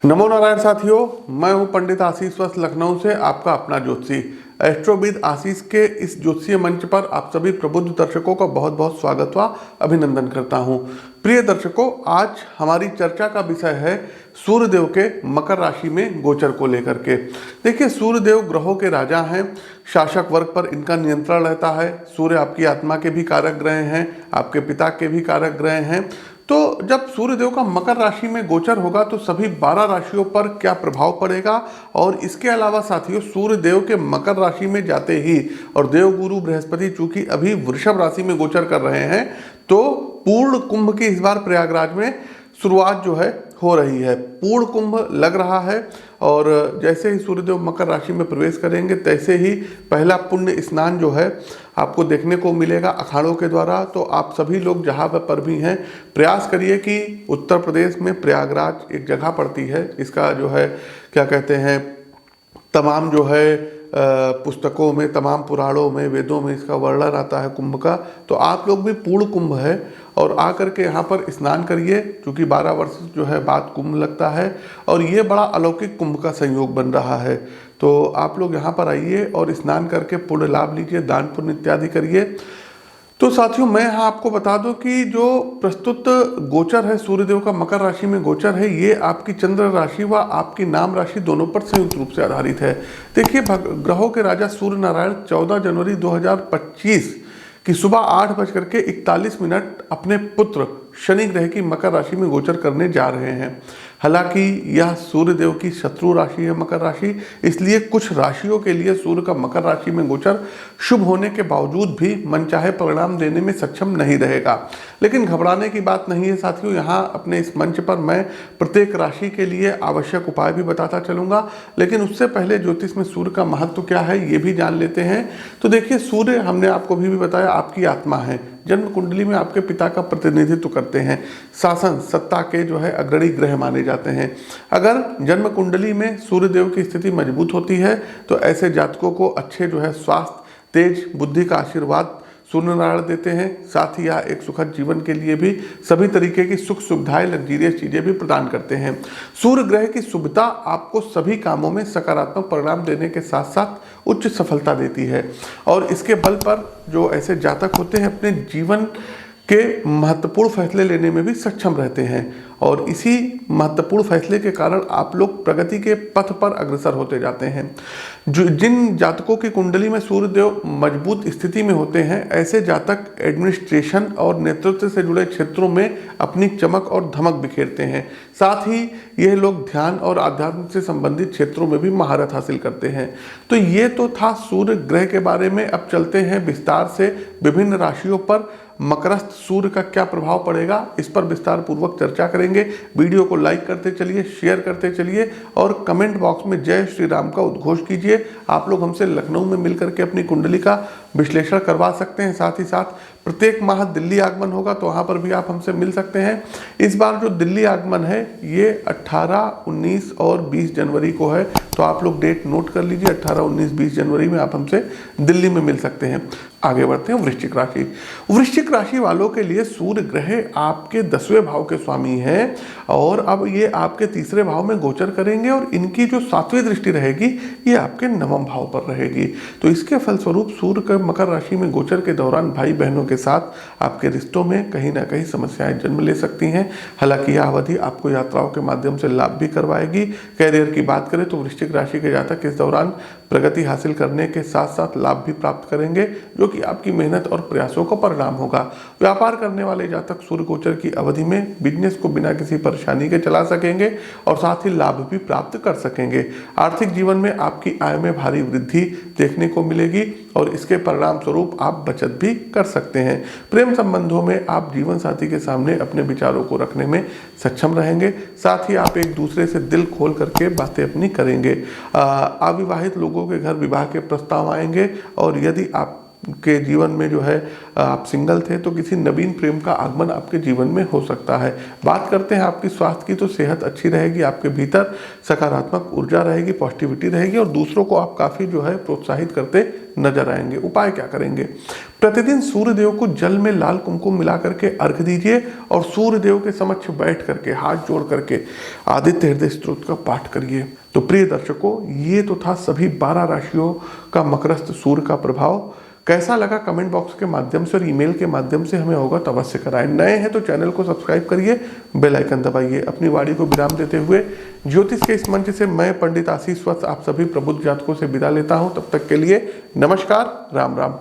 नमो नारायण साथियों, मैं हूं पंडित आशीष वस्त लखनऊ से आपका अपना ज्योतिषी एस्ट्रोविद आशीष के इस ज्योतिषीय मंच पर आप सभी प्रबुद्ध दर्शकों का बहुत बहुत स्वागत व अभिनंदन करता हूं। प्रिय दर्शकों, आज हमारी चर्चा का विषय है सूर्यदेव के मकर राशि में गोचर को लेकर के। देखिए, सूर्यदेव ग्रहों के राजा हैं, शासक वर्ग पर इनका नियंत्रण रहता है। सूर्य आपकी आत्मा के भी कारक ग्रह हैं, आपके पिता के भी कारक ग्रह हैं। तो जब सूर्यदेव का मकर राशि में गोचर होगा तो सभी 12 राशियों पर क्या प्रभाव पड़ेगा, और इसके अलावा साथियों सूर्यदेव के मकर राशि में जाते ही और देवगुरु बृहस्पति चूंकि अभी वृषभ राशि में गोचर कर रहे हैं, तो पूर्ण कुंभ की इस बार प्रयागराज में शुरुआत जो है हो रही है। पूर्ण कुंभ लग रहा है और जैसे ही सूर्यदेव मकर राशि में प्रवेश करेंगे तैसे ही पहला पुण्य स्नान जो है आपको देखने को मिलेगा अखाड़ों के द्वारा। तो आप सभी लोग जहाँ पर भी हैं, प्रयास करिए कि उत्तर प्रदेश में प्रयागराज एक जगह पड़ती है, इसका जो है क्या कहते हैं, तमाम जो है पुस्तकों में, तमाम पुराणों में, वेदों में इसका वर्णन आता है कुंभ का। तो आप लोग भी पूर्ण कुंभ है और आकर के यहाँ पर स्नान करिए, क्योंकि 12 वर्ष जो है बाद कुंभ लगता है और ये बड़ा अलौकिक कुंभ का संयोग बन रहा है। तो आप लोग यहाँ पर आइए और स्नान करके पुण्य लाभ लीजिए, दान पुण्य इत्यादि करिए। तो साथियों, मैं यहाँ आपको बता दूं कि जो प्रस्तुत गोचर है सूर्यदेव का मकर राशि में गोचर है, ये आपकी चंद्र राशि व आपकी नाम राशि दोनों पर संयुक्त रूप से आधारित है। देखिए, ग्रहों के राजा सूर्य नारायण 14 जनवरी 2025 की सुबह 8:41 अपने पुत्र शनि ग्रह की मकर राशि में गोचर करने जा रहे हैं। हालांकि यह सूर्यदेव की शत्रु राशि है मकर राशि, इसलिए कुछ राशियों के लिए सूर्य का मकर राशि में गोचर शुभ होने के बावजूद भी मनचाहे परिणाम देने में सक्षम नहीं रहेगा। लेकिन घबराने की बात नहीं है साथियों। यहाँ अपने इस मंच पर मैं प्रत्येक राशि के लिए आवश्यक उपाय भी बताता चलूंगा, लेकिन उससे पहले ज्योतिष में सूर्य का महत्व क्या है ये भी जान लेते हैं। तो देखिए, सूर्य हमने आपको भी बताया आपकी आत्मा है, जन्म कुंडली में आपके पिता का प्रतिनिधित्व करते हैं, शासन सत्ता के जो है अग्रणी ग्रह माने जाते हैं। अगर जन्म कुंडली में सूर्यदेव की स्थिति मजबूत होती है तो ऐसे जातकों को अच्छे जो है स्वास्थ्य, तेज बुद्धि का आशीर्वाद सूर्य नारायण देते हैं। साथ ही यह एक सुखद जीवन के लिए भी सभी तरीके की सुख सुविधाएं, लग्जीरियस चीजें भी प्रदान करते हैं। सूर्य ग्रह की शुभता आपको सभी कामों में सकारात्मक परिणाम देने के साथ साथ उच्च सफलता देती है, और इसके बल पर जो ऐसे जातक होते हैं अपने जीवन के महत्वपूर्ण फैसले लेने में भी सक्षम रहते हैं, और इसी महत्वपूर्ण फैसले के कारण आप लोग प्रगति के पथ पर अग्रसर होते जाते हैं। जिन जातकों की कुंडली में सूर्यदेव मजबूत स्थिति में होते हैं, ऐसे जातक एडमिनिस्ट्रेशन और नेतृत्व से जुड़े क्षेत्रों में अपनी चमक और धमक बिखेरते हैं। साथ ही यह लोग ध्यान और आध्यात्म से संबंधित क्षेत्रों में भी महारत हासिल करते हैं। तो ये तो था सूर्य ग्रह के बारे में। अब चलते हैं विस्तार से विभिन्न राशियों पर मकरस्थ सूर्य का क्या प्रभाव पड़ेगा, इस पर विस्तार पूर्वक चर्चा करेंगे। वीडियो को लाइक करते चलिए, शेयर करते चलिए और कमेंट बॉक्स में जय श्री राम का उद्घोष कीजिए। आप लोग हमसे लखनऊ में मिलकर के अपनी कुंडली का विश्लेषण करवा सकते हैं। साथ ही साथ प्रत्येक माह दिल्ली आगमन होगा, तो वहाँ पर भी आप हमसे मिल सकते हैं। इस बार जो दिल्ली आगमन है ये 18, 19 और 20 जनवरी को है, तो आप लोग डेट नोट कर लीजिए। 18, 19, 20 जनवरी में आप हमसे दिल्ली में मिल सकते हैं। आगे बढ़ते हैं वृश्चिक राशि। वृश्चिक राशि वालों के लिए सूर्य ग्रह आपके 10वें भाव के स्वामी हैं, और अब ये आपके 3रे भाव में गोचर करेंगे, और इनकी जो 7वीं दृष्टि रहेगी ये आपके 9वें भाव पर रहेगी। तो इसके फलस्वरूप सूर्य के मकर राशि में गोचर के दौरान भाई बहनों के साथ आपके रिश्तों में कहीं ना कहीं समस्याएं जन्म ले सकती हैं। हालांकि यह अवधि आपको यात्राओं के माध्यम से लाभ भी करवाएगी। कैरियर की बात करें तो वृश्चिक राशि के जातक इस दौरान प्रगति हासिल करने के साथ साथ लाभ भी प्राप्त करेंगे, जो कि आपकी मेहनत और प्रयासों का परिणाम होगा। व्यापार करने वाले जातक सूर्य गोचर की अवधि में बिजनेस को बिना किसी परेशानी के चला सकेंगे और साथ ही लाभ भी प्राप्त कर सकेंगे। आर्थिक जीवन में आपकी आय में भारी वृद्धि देखने को मिलेगी और इसके परिणाम स्वरूप आप बचत भी कर सकते हैं। प्रेम संबंधों में आप जीवन साथी के सामने अपने विचारों को रखने में सक्षम रहेंगे। साथ ही आप एक दूसरे से दिल खोल करके बातें अपनी करेंगे। अविवाहित लोगों के घर विवाह के प्रस्ताव आएंगे, और यदि आप के जीवन में जो है आप सिंगल थे तो किसी नवीन प्रेम का आगमन आपके जीवन में हो सकता है। बात करते हैं आपकी स्वास्थ्य की, तो सेहत अच्छी रहेगी, आपके भीतर सकारात्मक ऊर्जा रहेगी, पॉजिटिविटी रहेगी और दूसरों को आप काफ़ी जो है प्रोत्साहित करते नजर आएंगे। उपाय क्या करेंगे? प्रतिदिन सूर्य देव को जल में लाल कुमकुम मिला करके अर्घ दीजिए और सूर्य देव के समक्ष बैठ करके हाथ जोड़ करके आदित्य हृदय स्तोत्र का पाठ करिए। तो प्रिय दर्शकों, ये तो था सभी 12 राशियों का मकरस्थ सूर्य का प्रभाव। कैसा लगा कमेंट बॉक्स के माध्यम से और ईमेल के माध्यम से हमें अवगत अवश्य कराएं। नए हैं तो चैनल को सब्सक्राइब करिए, बेल आइकन दबाइए। अपनी वाणी को विराम देते हुए ज्योतिष के इस मंच से मैं पंडित आशीष वत्स आप सभी प्रबुद्ध जातकों से विदा लेता हूं। तब तक के लिए नमस्कार, राम राम।